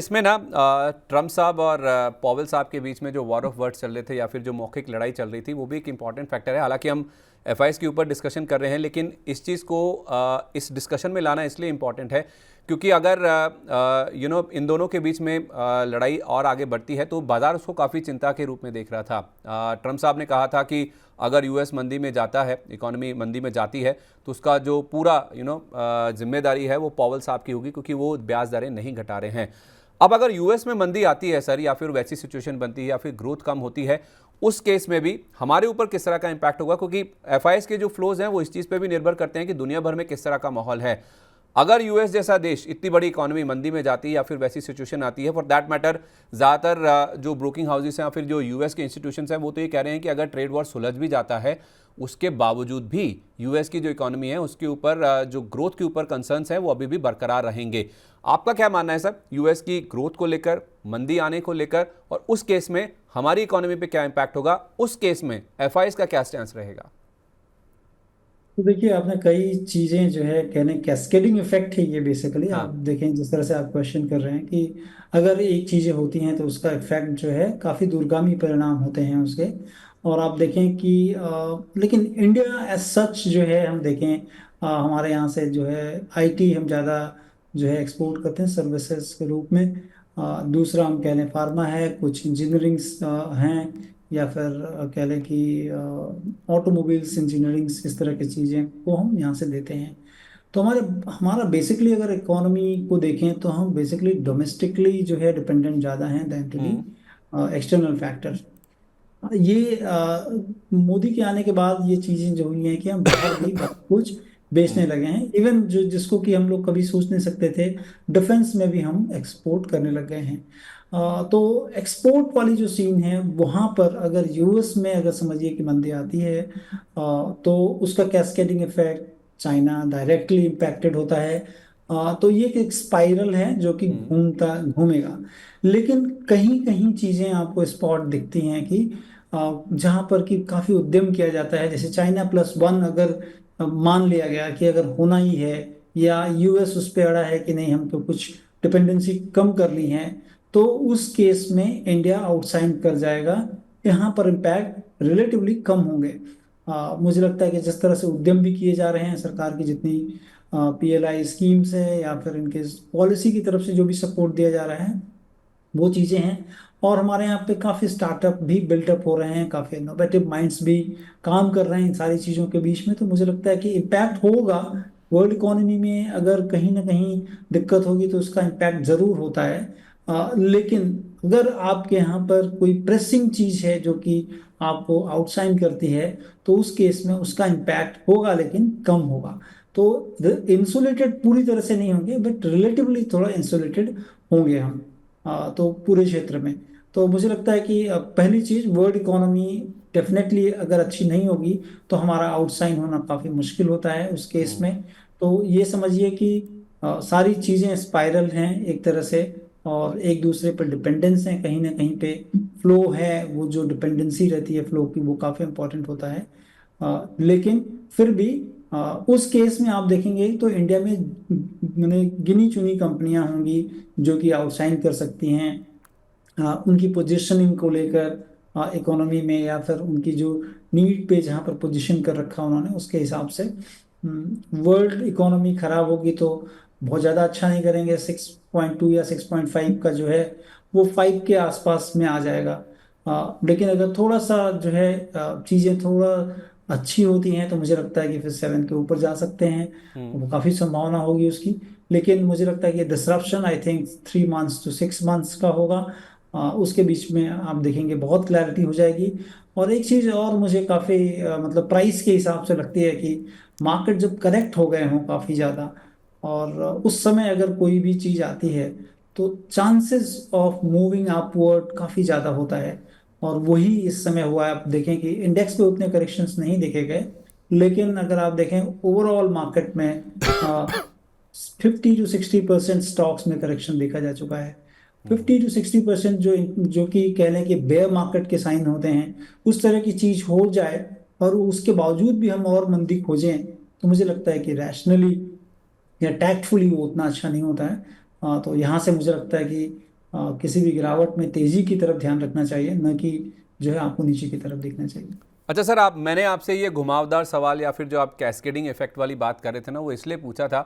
इसमें ना ट्रम्प साहब और पॉवेल साहब के बीच में जो वॉर ऑफ वर्ड्स चल रहे थे या फिर जो मौखिक लड़ाई चल रही थी वो भी एक इंपॉर्टेंट फैक्टर है। हालांकि हम एफआईएस के ऊपर डिस्कशन कर रहे हैं, लेकिन इस चीज़ को इस डिस्कशन में लाना इसलिए इंपॉर्टेंट है क्योंकि अगर इन दोनों के बीच में लड़ाई और आगे बढ़ती है तो बाजार उसको काफ़ी चिंता के रूप में देख रहा था। ट्रम्प साहब ने कहा था कि अगर यूएस मंदी में जाता है, इकोनॉमी मंदी में जाती है, तो उसका जो पूरा जिम्मेदारी है वो पॉवेल साहब की होगी क्योंकि वो ब्याज दरें नहीं घटा रहे हैं। अब अगर यूएस में मंदी आती है सर, या फिर वैसी सिचुएशन बनती है या फिर ग्रोथ कम होती है, उस केस में भी हमारे ऊपर किस तरह का इंपैक्ट होगा, क्योंकि एफआईएस के जो फ्लोज हैं वो इस चीज़ पे भी निर्भर करते हैं कि दुनिया भर में किस तरह का माहौल है। अगर यूएस जैसा देश, इतनी बड़ी इकोनॉमी मंदी में जाती है या फिर वैसी सिचुएशन आती है, फॉर दैट मैटर ज़्यादातर जो ब्रोकिंग हाउसेस हैं या फिर जो यूएस के इंस्टीट्यूशंस हैं वो तो ये कह रहे हैं कि अगर ट्रेड वॉर सुलझ भी जाता है उसके बावजूद भी यूएस की जो इकोनॉमी है उसके ऊपर जो ग्रोथ के ऊपर कंसर्न्स हैं वो अभी भी बरकरार रहेंगे। आपका क्या मानना है सर, यूएस की ग्रोथ को लेकर, मंदी आने को लेकर, और उस केस में हमारी इकोनॉमी पे क्या इंपैक्ट होगा, उस केस में एफआईएस का क्या स्टैंस रहेगा? तो देखिए, आपने कई चीजें जो है कहने कैस्केडिंग इफेक्ट है ये बेसिकली। आप हाँ। देखें जिस तरह से आप क्वेश्चन कर रहे हैं कि अगर एक चीजें होती हैं तो उसका इफेक्ट जो है काफी दूरगामी परिणाम होते हैं उसके। और आप देखें कि लेकिन इंडिया एज सच जो है हम देखें, हमारे यहाँ से जो है आईटी हम ज़्यादा जो है एक्सपोर्ट करते हैं सर्विसेज के रूप में। दूसरा हम कह लें फार्मा है, कुछ इंजीनियरिंग्स हैं, या फिर कह लें कि ऑटोमोबाइल्स इंजीनियरिंग इस तरह की चीज़ें को हम यहाँ से देते हैं। तो हमारा बेसिकली अगर इकोनॉमी को देखें तो हम बेसिकली डोमेस्टिकली जो है डिपेंडेंट ज़्यादा हैं than to the hmm. External factor. ये मोदी के आने के बाद ये चीज़ें जो हुई हैं कि हम बाहर भी बहुत कुछ बेचने हम्म। लगे हैं। इवन जो जिसको कि हम लोग कभी सोच नहीं सकते थे, डिफेंस में भी हम एक्सपोर्ट करने लग गए हैं। तो एक्सपोर्ट वाली जो सीन है वहाँ पर अगर यूएस में अगर समझिए कि मंदी आती है, तो उसका cascading effect China directly impacted होता है। तो ये एक स्पाइरल है जो कि हम्म। घूमता घूमेगा। लेकिन कहीं कहीं चीजें आपको स्पॉट दिखती हैं कि जहां पर कि काफी उद्यम किया जाता है, जैसे चाइना प्लस वन अगर मान लिया गया कि अगर होना ही है, या यूएस उस पे अड़ा है कि नहीं हमको कुछ डिपेंडेंसी कम कर ली है, तो उस केस में इंडिया आउटसाइड कर जाएगा। यहाँ पर इम्पैक्ट रिलेटिवली कम होंगे। मुझे लगता है कि जिस तरह से उद्यम भी किए जा रहे हैं, सरकार की जितनी पीएलआई स्कीम्स है या फिर इनके पॉलिसी की तरफ से जो भी सपोर्ट दिया जा रहा है वो चीजें हैं। और हमारे यहाँ पे काफी स्टार्टअप भी बिल्टअप हो रहे हैं, काफी इनोवेटिव माइंड्स भी काम कर रहे हैं इन सारी चीजों के बीच में। तो मुझे लगता है कि इम्पैक्ट होगा वर्ल्ड इकोनॉमी में। अगर कहीं ना कहीं दिक्कत होगी तो उसका इम्पैक्ट जरूर होता है। लेकिन अगर आपके यहाँ पर कोई प्रेसिंग चीज है जो कि आपको आउटशाइन करती है, तो उस केस में उसका इम्पैक्ट होगा लेकिन कम होगा। तो इंसुलेटेड पूरी तरह से नहीं होंगे, बट रिलेटिवली थोड़ा इंसुलेटेड होंगे हम। तो पूरे क्षेत्र में। तो मुझे लगता है कि पहली चीज वर्ल्ड इकोनॉमी डेफिनेटली अगर अच्छी नहीं होगी तो हमारा आउटसाइन होना काफी मुश्किल होता है उस केस हम्म। में। तो ये समझिए कि सारी चीजें स्पाइरल हैं एक तरह से, और एक दूसरे पर डिपेंडेंस हैं कहीं ना कहीं पे। फ्लो है, वो जो डिपेंडेंसी रहती है फ्लो की वो काफी इंपॉर्टेंट होता है। लेकिन फिर भी उस केस में आप देखेंगे तो इंडिया में मैंने गिनी चुनी कंपनियां होंगी जो कि आउटशाइन कर सकती हैं। उनकी पोजीशनिंग को लेकर इकोनॉमी में, या फिर उनकी जो नीड पे जहाँ पर पोजीशन कर रखा उन्होंने उसके हिसाब से। वर्ल्ड इकोनॉमी खराब होगी तो बहुत ज़्यादा अच्छा नहीं करेंगे। 6.2 या 6.5 का जो है वो 5 के आसपास में आ जाएगा। लेकिन अगर थोड़ा सा जो है चीज़ें थोड़ा अच्छी होती हैं तो मुझे लगता है कि फिर 7 के ऊपर जा सकते हैं। हम्म। वो काफ़ी संभावना होगी उसकी। लेकिन मुझे लगता है कि disruption I think 3 months to 6 months का होगा। उसके बीच में आप देखेंगे बहुत क्लैरिटी हो जाएगी। और एक चीज़ और मुझे काफ़ी मतलब प्राइस के हिसाब से लगती है कि मार्केट जब करेक्ट हो गए हों काफ़ी ज़्यादा, और उस समय अगर कोई भी चीज़ आती है तो चांसेस ऑफ मूविंग अपवर्ड काफ़ी ज़्यादा होता है। और वही इस समय हुआ है। आप देखें कि इंडेक्स पे उतने करेक्शंस नहीं देखे गए, लेकिन अगर आप देखें ओवरऑल मार्केट में 50 to 60% स्टॉक्स में करेक्शन देखा जा चुका है। 50 to 60% जो कि कह लें कि बेयर मार्केट के साइन होते हैं, उस तरह की चीज हो जाए और उसके बावजूद भी हम और मंदी खोजें, तो मुझे लगता है कि रैशनली या टैक्टफुली वो उतना अच्छा नहीं होता है। तो यहाँ से मुझे लगता है कि किसी भी गिरावट में तेजी की तरफ ध्यान रखना चाहिए, न कि जो है आपको नीचे की तरफ देखना चाहिए। अच्छा सर, मैंने आपसे ये घुमावदार सवाल या फिर जो आप कैस्केडिंग इफेक्ट वाली बात कर रहे थे ना, वो इसलिए पूछा था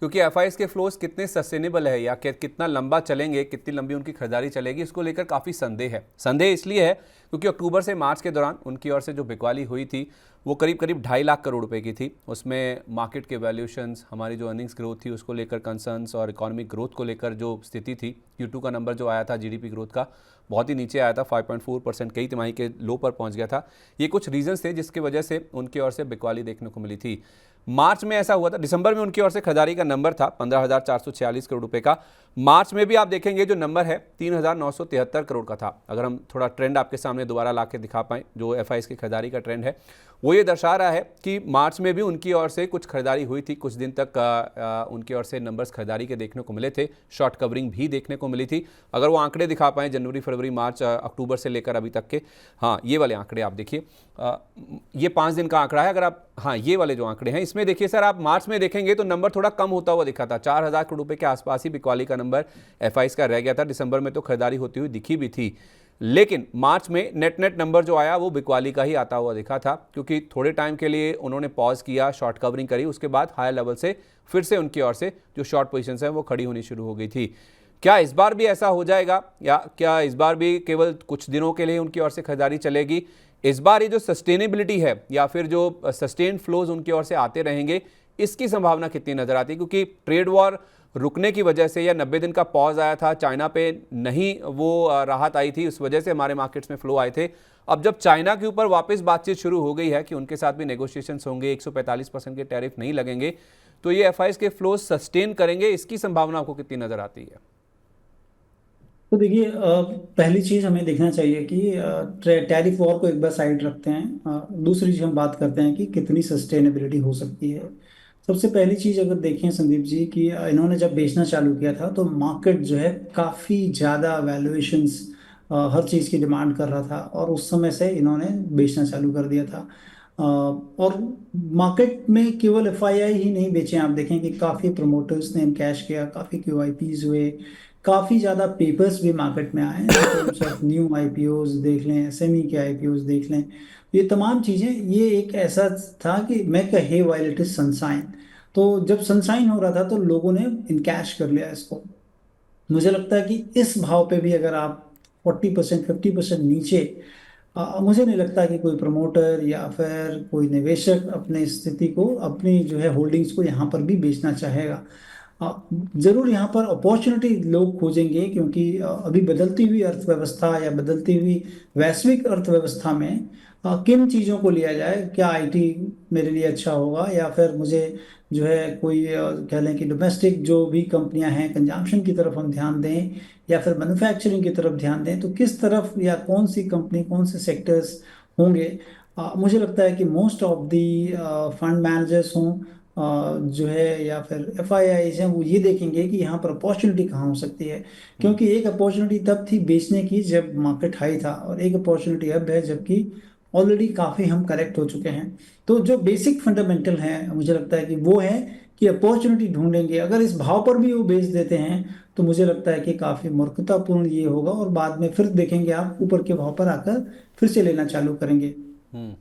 क्योंकि एफआईएस के फ्लोज कितने सस्टेनेबल है या कितना लंबा चलेंगे, कितनी लंबी उनकी खरीदारी चलेगी, इसको लेकर काफ़ी संदेह है। संदेह इसलिए है क्योंकि अक्टूबर से मार्च के दौरान उनकी ओर से जो बिकवाली हुई थी वो करीब करीब 2.5 लाख करोड़ रुपए की थी। उसमें मार्केट के वैल्यूएशंस, हमारी जो अर्निंग्स ग्रोथ थी उसको लेकर कंसर्न्स और इकोनॉमिक ग्रोथ को लेकर जो स्थिति थी, Q2 का नंबर जो आया था जीडीपी ग्रोथ का बहुत ही नीचे आया था, 5.4%, कई तिमाही के लो पर पहुंच गया था। ये कुछ रीजंस थे जिसकी वजह से उनकी ओर से बिकवाली देखने को मिली थी। मार्च में ऐसा हुआ था, दिसंबर में उनकी ओर से खरीदारी का नंबर था 15,446 करोड़ रुपए का। मार्च में भी आप देखेंगे जो नंबर है 3,973 करोड़ का था। अगर हम थोड़ा ट्रेंड आपके सामने दोबारा ला के दिखा पाएँ, जो एफआईएस की खरीदारी का ट्रेंड है वो ये दर्शा रहा है कि मार्च में भी उनकी ओर से कुछ खरीदारी हुई थी, कुछ दिन तक उनकी ओर से नंबर्स खरीदारी के देखने को मिले थे, शॉर्ट कवरिंग भी देखने को मिली थी। अगर वो आंकड़े दिखा पाएँ जनवरी, फरवरी, मार्च, अक्टूबर से लेकर अभी तक के, हाँ ये वाले आंकड़े आप देखिए, ये 5 दिन का आंकड़ा है। अगर आप, हाँ ये वाले जो आंकड़े हैं इसमें देखिए सर, आप मार्च में देखेंगे तो नंबर थोड़ा कम होता हुआ दिखा था, 4,000 करोड़ रुपए के आसपास ही बिकवाली का नंबर एफआईएस का रह गया था। दिसंबर में तो खरीदारी होती हुई दिखी भी थी, लेकिन मार्च में नेट नंबर जो आया वो बिकवाली का ही आता हुआ दिखा था, क्योंकि थोड़े टाइम के लिए उन्होंने पॉज किया, शॉर्ट कवरिंग करी, उसके बाद हायर लेवल से फिर से उनकी ओर से जो शॉर्ट पोजीशंस हैं वो खड़ी होनी शुरू हो गई थी। क्या इस बार भी ऐसा हो जाएगा या क्या इस बार भी केवल कुछ दिनों के लिए उनकी ओर से खरीदारी चलेगी? इस बार ये जो सस्टेनेबिलिटी है या फिर जो सस्टेन फ्लोज उनकी ओर से आते रहेंगे, इसकी संभावना कितनी नजर आती है? क्योंकि ट्रेड वॉर रुकने की वजह से या 90 दिन का पॉज आया था, चाइना पे नहीं वो राहत आई थी, उस वजह से हमारे मार्केट्स में फ्लो आए थे। अब जब चाइना के ऊपर वापस बातचीत शुरू हो गई है कि उनके साथ भी नेगोशिएशंस होंगे, 145% के टैरिफ नहीं लगेंगे, तो ये एफआईएस के फ्लो सस्टेन करेंगे, इसकी संभावना आपको कितनी नजर आती है? तो देखिए, पहली चीज हमें देखना चाहिए कि टैरिफ वॉर को एक बार साइड रखते हैं, दूसरी चीज हम बात करते हैं कि कितनी सस्टेनेबिलिटी हो सकती है। सबसे पहली चीज अगर देखें संदीप जी कि इन्होंने जब बेचना चालू किया था तो मार्केट जो है काफी ज्यादा वैल्यूएशंस, हर चीज की डिमांड कर रहा था, और उस समय से इन्होंने बेचना चालू कर दिया था। और मार्केट में केवल एफआईआई ही नहीं बेचे, आप देखें कि काफी प्रमोटर्स ने इनकैश किया, काफी क्यूआईपीज हुए, काफी ज्यादा पेपर्स भी मार्केट में आए in terms of new IPOs देख लें, एसएमई के आईपीओज देख लें। ये तमाम चीजें, ये एक ऐसा था कि मैं कहे वाइल इट इज सनसाइन। तो जब सनसाइन हो रहा था तो लोगों ने इनकैश कर लिया इसको। मुझे लगता है कि इस भाव पे भी अगर आप 40% 50% नीचे, मुझे नहीं लगता कि कोई प्रमोटर या फिर कोई निवेशक अपने स्थिति को, अपनी जो है होल्डिंग्स को यहाँ पर भी बेचना चाहेगा। जरूर यहाँ पर अपॉर्चुनिटी लोग खोजेंगे, क्योंकि अभी बदलती हुई अर्थव्यवस्था या बदलती हुई वैश्विक अर्थव्यवस्था में किन चीज़ों को लिया जाए, क्या आईटी मेरे लिए अच्छा होगा, या फिर मुझे जो है कोई कह लें कि डोमेस्टिक जो भी कंपनियां हैं कंजम्पशन की तरफ हम ध्यान दें, या फिर मैन्युफैक्चरिंग की तरफ ध्यान दें, तो किस तरफ या कौन सी कंपनी, कौन से सेक्टर्स होंगे। मुझे लगता है कि most of the fund managers हों, जो है या फिर एफआईआई हैं, वो ये देखेंगे कि यहाँ पर अपॉर्चुनिटी कहाँ हो सकती है। क्योंकि एक अपॉर्चुनिटी तब थी बेचने की जब मार्केट हाई था, और एक अपॉर्चुनिटी अब है जबकि ऑलरेडी काफ़ी हम करेक्ट हो चुके हैं। तो जो बेसिक फंडामेंटल है, मुझे लगता है कि वो है कि अपॉर्चुनिटी ढूंढेंगे। अगर इस भाव पर भी वो बेच देते हैं तो मुझे लगता है कि काफ़ी मूर्खतापूर्ण ये होगा, और बाद में फिर देखेंगे आप ऊपर के भाव पर आकर फिर से लेना चालू करेंगे। हम्म।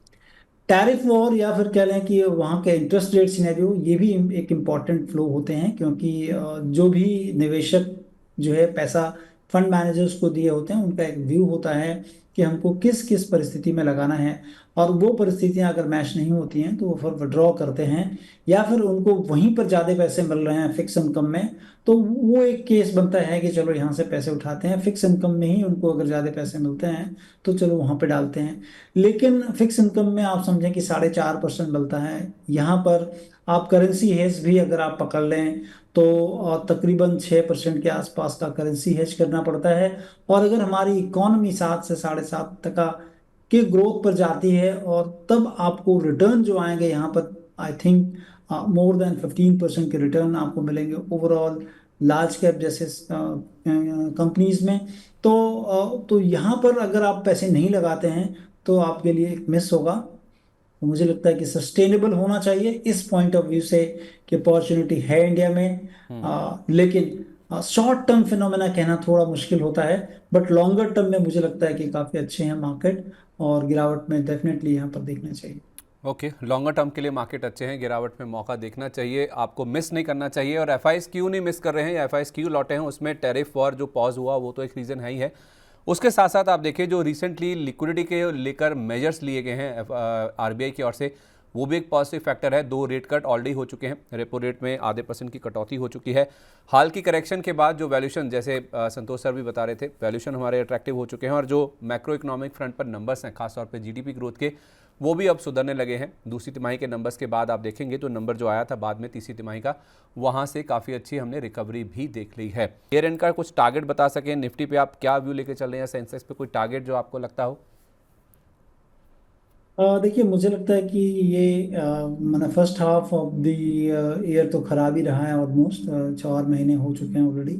टैरिफ वॉर या फिर कह लें कि वहाँ के इंटरेस्ट रेट सिनेरियो, ये भी एक इम्पॉर्टेंट फ्लो होते हैं, क्योंकि जो भी निवेशक जो है पैसा फंड मैनेजर्स को दिए होते हैं, उनका एक व्यू होता है कि हमको किस किस परिस्थिति में लगाना है, और वो परिस्थितियां अगर मैच नहीं होती हैं तो वो फिर विड्रॉ करते हैं, या फिर उनको वहीं पर ज़्यादा पैसे मिल रहे हैं फिक्स इनकम में, तो वो एक केस बनता है कि चलो यहाँ से पैसे उठाते हैं, फिक्स इनकम में ही उनको अगर ज़्यादा पैसे मिलते हैं तो चलो वहाँ पे डालते हैं। लेकिन फिक्स इनकम में आप समझें कि 4.5% मिलता है, यहाँ पर आप करेंसी हेज भी अगर आप पकड़ लें तो तकरीबन 6% के आसपास का करेंसी हेज करना पड़ता है। और अगर हमारी इकोनॉमी 7 से 7.5% के ग्रोथ पर जाती है, और तब आपको रिटर्न जो आएंगे यहाँ पर, आई थिंक मोर देन 15% के रिटर्न आपको मिलेंगे ओवरऑल लार्ज कैप जैसे कंपनीज में। तो यहाँ पर अगर आप पैसे नहीं लगाते हैं तो आपके लिए एक मिस होगा। तो मुझे लगता है कि सस्टेनेबल होना चाहिए इस पॉइंट ऑफ व्यू से, कि अपॉर्चुनिटी है इंडिया में, लेकिन शॉर्ट टर्म फिनोमेना कहना थोड़ा मुश्किल होता है, बट लॉन्गर टर्म में मुझे लगता है कि काफी अच्छे हैं मार्केट, और गिरावट में डेफिनेटली यहाँ पर देखना चाहिए। ओके, लॉन्गर टर्म के लिए मार्केट अच्छे हैं, गिरावट में मौका देखना चाहिए, आपको मिस नहीं करना चाहिए। और एफआईएस क्यों नहीं मिस कर रहे हैं या एफआईएस क्यों लौटे हैं, उसमें टैरिफ वॉर जो पॉज हुआ वो तो एक रीज़न है ही है। उसके साथ साथ आप देखिए जो रिसेंटली लिक्विडिटी के लेकर मेजर्स लिए गए हैं आरबीआई की ओर से, वो भी एक पॉजिटिव फैक्टर है। 2 रेट कट ऑलरेडी हो चुके हैं, रेपो रेट में %0.5 की कटौती हो चुकी है। हाल की करेक्शन के बाद जो वैल्यूशन, जैसे संतोष सर भी बता रहे थे, वैल्यूशन हमारे अट्रैक्टिव हो चुके हैं, और जो मैक्रो इकोनॉमिक फ्रंट पर नंबर्स हैं खासतौर पे जीडीपी ग्रोथ के, वो भी अब सुधरने लगे हैं। दूसरी तिमाही के नंबर्स के बाद आप देखेंगे तो नंबर जो आया था बाद में तीसरी तिमाही का, वहाँ से काफ़ी अच्छी हमने रिकवरी भी देख ली है। ईयर एंड का कुछ टारगेट बता सकें, निफ्टी पे आप क्या व्यू लेके चल रहे हैं, सेंसेक्स पे कोई टारगेट जो आपको लगता हो? देखिए, मुझे लगता है कि ये मतलब first half of the year तो खराब ही रहा है ऑलमोस्ट। 4 महीने हो चुके हैं ऑलरेडी,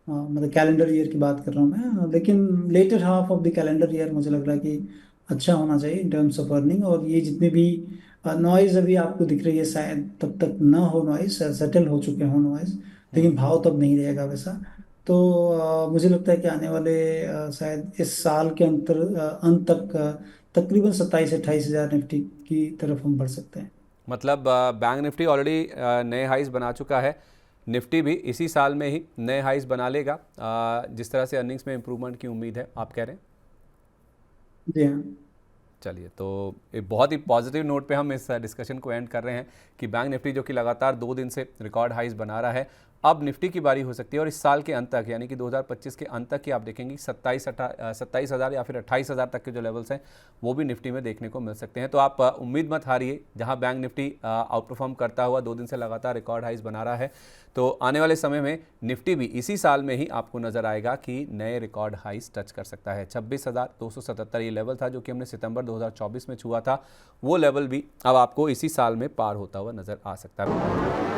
मतलब कैलेंडर ईयर की बात कर रहा हूँ मैं। लेकिन latter half of the calendar year मुझे लग रहा है कि अच्छा होना चाहिए इन टर्म्स ऑफ अर्निंग। और ये जितने भी नॉइज अभी आपको दिख रही है, शायद तब तक ना हो, नॉइज सेटल हो चुके हो नॉइज, लेकिन भाव तब नहीं रहेगा वैसा। तो मुझे लगता है कि आने वाले शायद इस साल के अंत तक तकरीबन 27-28 हज़ार निफ्टी की तरफ हम बढ़ सकते हैं। मतलब बैंक निफ्टी ऑलरेडी नए हाइज बना चुका है, निफ्टी भी इसी साल में ही नए हाइज बना लेगा, जिस तरह से अर्निंग्स में इंप्रूवमेंट की उम्मीद है आप कह रहे हैं। जी हाँ। चलिए, तो एक बहुत ही पॉजिटिव नोट पे हम इस डिस्कशन को एंड कर रहे हैं कि बैंक निफ्टी जो कि लगातार 2 दिन से रिकॉर्ड हाइज बना रहा है, अब निफ्टी की बारी हो सकती है। और इस साल के अंत तक, यानी कि 2025 के अंत तक की आप देखेंगे 27,000 या फिर 28,000 तक के जो लेवल्स हैं वो भी निफ्टी में देखने को मिल सकते हैं। तो आप उम्मीद मत हारिए, जहां बैंक निफ्टी आउट परफॉर्म करता हुआ 2 दिन से लगातार रिकॉर्ड हाइज बना रहा है, तो आने वाले समय में निफ्टी भी इसी साल में ही आपको नजर आएगा कि नए रिकॉर्ड हाइज टच कर सकता है। 26,277 ये लेवल था जो कि हमने सितंबर 2024 में छुआ था, वो लेवल भी अब आपको इसी साल में पार होता हुआ नजर आ सकता है।